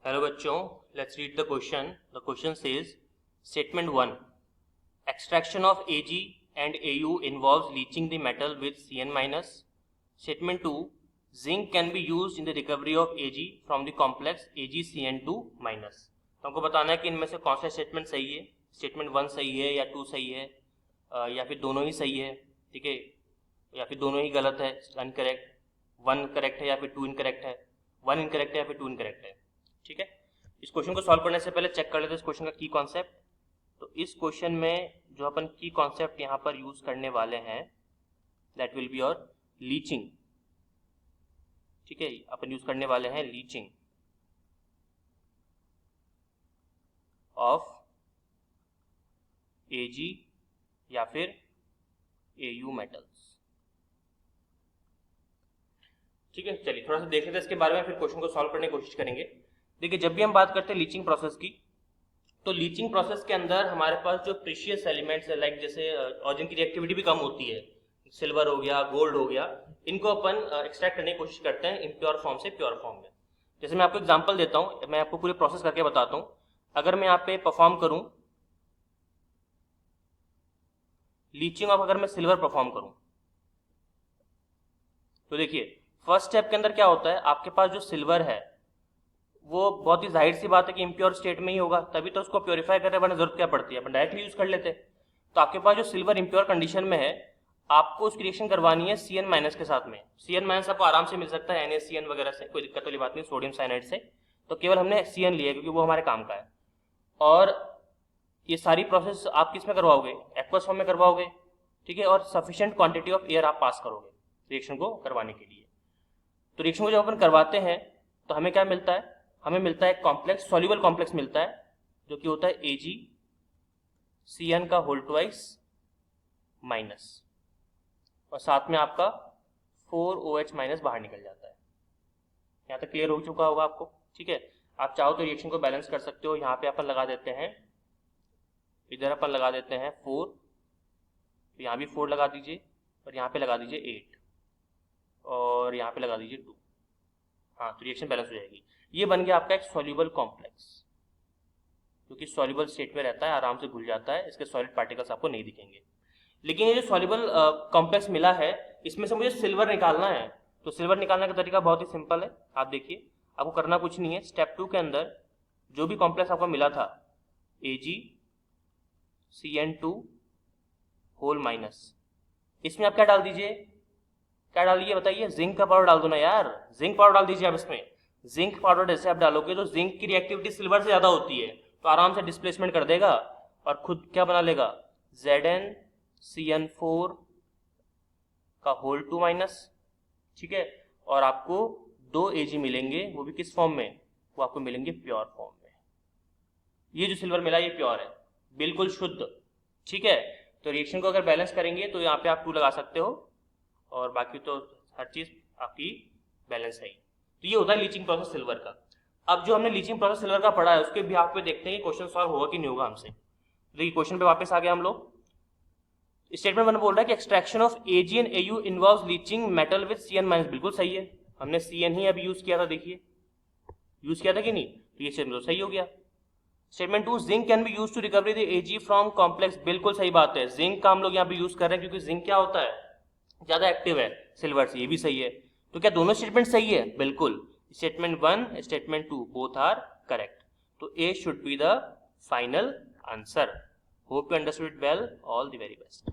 Hello बच्चों, let's read the question. The question says statement 1, extraction of Ag and Au involves leaching the metal with Cn minus. Statement 2, zinc can be used in the recovery of Ag from the complex AgCN2 minus. तो हमको बताना है कि इनमें से कौन सा statement सही है. स्टेटमेंट 1 सही है या 2 सही है या फिर दोनों ही सही है. ठीक है, या फिर दोनों ही गलत है, अनकरेक्ट. 1 करेक्ट है या फिर 2 इनकरेक्ट है. 1 इनकरेक्ट है या फिर 2 इनकरेक्ट है. ठीक है, इस क्वेश्चन को सॉल्व करने से पहले चेक कर लेते हैं इस क्वेश्चन का की कॉन्सेप्ट. तो इस क्वेश्चन में जो अपन की कॉन्सेप्ट यहाँ पर यूज करने वाले हैं that will be your leaching. ठीक है, अपन यूज करने वाले हैं लीचिंग ऑफ Ag या फिर Au मेटल्स. ठीक है, चलिए थोड़ा सा देख लेते हैं इसके बारे में, फिर क्वेश्चन को सॉल्व करने की कोशिश करेंगे. देखिए, जब भी हम बात करते हैं लीचिंग प्रोसेस की, तो लीचिंग प्रोसेस के अंदर हमारे पास जो प्रीशियस एलिमेंट्स है, लाइक जैसे और जिनकी रिएक्टिविटी भी कम होती है, सिल्वर हो गया, गोल्ड हो गया, इनको अपन एक्सट्रैक्ट करने की कोशिश करते हैं इम्प्योर फॉर्म से प्योर फॉर्म में. जैसे मैं आपको एग्जांपल देता हूं, मैं आपको पूरे प्रोसेस करके बताता हूं. अगर मैं यहाँ पे परफॉर्म करूं लीचिंग ऑफ, अगर मैं सिल्वर परफॉर्म करूं, तो देखिए फर्स्ट स्टेप के अंदर क्या होता है, आपके पास जो सिल्वर है वो बहुत ही जाहिर सी बात है कि इम्प्योर स्टेट में ही होगा, तभी तो उसको प्योरीफाई करने वाली जरूरत क्या पड़ती है, अपन डायरेक्टली यूज कर लेते हैं. तो आपके पास जो सिल्वर इम्प्योर कंडीशन में है, आपको उसकी रिएक्शन करवानी है Cn माइनस के साथ में. Cn माइनस आपको आराम से मिल सकता है NaCN वगैरह से, कोई दिक्कत वाली बात नहीं, सोडियम साइनाइड से. तो केवल हमने Cn लिया क्योंकि वो हमारे काम का है. और ये सारी प्रोसेस आप किस में करवाओगे, एक्वस फॉर्म में करवाओगे. ठीक है, और सफिशिएंट क्वांटिटी ऑफ एयर आप पास करोगे रिएक्शन को करवाने के लिए. तो रिएक्शन को जब अपन करवाते हैं तो हमें क्या मिलता है, हमें मिलता है कॉम्प्लेक्स, सॉल्युबल कॉम्प्लेक्स मिलता है, जो कि होता है AgCN का होल ट्वाइस माइनस, और साथ में आपका 4OH माइनस बाहर निकल जाता है. यहाँ तक क्लियर हो चुका होगा आपको. ठीक है, आप चाहो तो रिएक्शन को बैलेंस कर सकते हो. यहाँ पे अपन लगा देते हैं, इधर अपन लगा देते हैं 4, तो यहाँ भी 4 लगा दीजिए, और यहाँ पे लगा दीजिए 8, और यहाँ पे लगा दीजिए 2. हाँ, तो रिएक्शन बैलेंस हो जाएगी. ये बन गया आपका एक सॉल्युबल कॉम्प्लेक्स, जो कि सॉल्युबल स्टेट में रहता है, आराम से घुल जाता है, इसके सॉलिड पार्टिकल्स आपको नहीं दिखेंगे. लेकिन ये जो सॉल्युबल कॉम्प्लेक्स मिला है, इसमें से मुझे सिल्वर निकालना है. तो सिल्वर निकालने का तरीका बहुत ही सिंपल है. आप देखिए, आपको करना कुछ नहीं है. स्टेप 2 के अंदर जो भी कॉम्प्लेक्स आपको मिला था AgCN2 होल माइनस, इसमें आप क्या डाल दीजिए, क्या डालिए बताइए, जिंक का पाउडर डाल दो ना यार. जिंक पाउडर डाल दीजिए आप इसमें. जिंक पाउडर जैसे आप डालोगे तो जिंक की रिएक्टिविटी सिल्वर से ज्यादा होती है, तो आराम से डिस्प्लेसमेंट कर देगा और खुद क्या बना लेगा, ZnCN4 का होल 2 माइनस. ठीक है, और आपको 2 Ag मिलेंगे, वो भी किस फॉर्म में, वो आपको मिलेंगे प्योर फॉर्म में. ये जो सिल्वर मिला ये प्योर है, बिल्कुल शुद्ध. ठीक है, तो रिएक्शन को अगर बैलेंस करेंगे तो यहाँ पे आप 2 लगा सकते हो, और बाकी तो हर चीज आपकी बैलेंस है. तो ये होता है लीचिंग प्रोसेस सिल्वर का. अब जो हमने लीचिंग प्रोसेस सिल्वर का पढ़ा है, उसके भी आप पे देखते हैं कि क्वेश्चन सॉल्व होगा कि नहीं होगा हमसे. देखिए क्वेश्चन पे वापस आ गए हम लोग. स्टेटमेंट 1 बोल रहा है कि extraction of Ag and Au involves leaching metal with Cn minus. बिल्कुल सही है, हमने Cn ही अभी यूज किया था. देखिए यूज किया था कि नहीं, तो ये स्टेटमेंट तो सही हो गया. Statement 2, zinc can be use to recovery the Ag from complex. बिल्कुल सही बात है, जिंक का हम लोग यहाँ पे यूज कर रहे हैं क्योंकि जिंक क्या होता है, ज्यादा एक्टिव है सिल्वर से. ये भी सही है. तो क्या दोनों स्टेटमेंट सही है? बिल्कुल. Statement 1, statement 2 both are correct. तो A should be the final answer. Hope you understood it well. All the very best.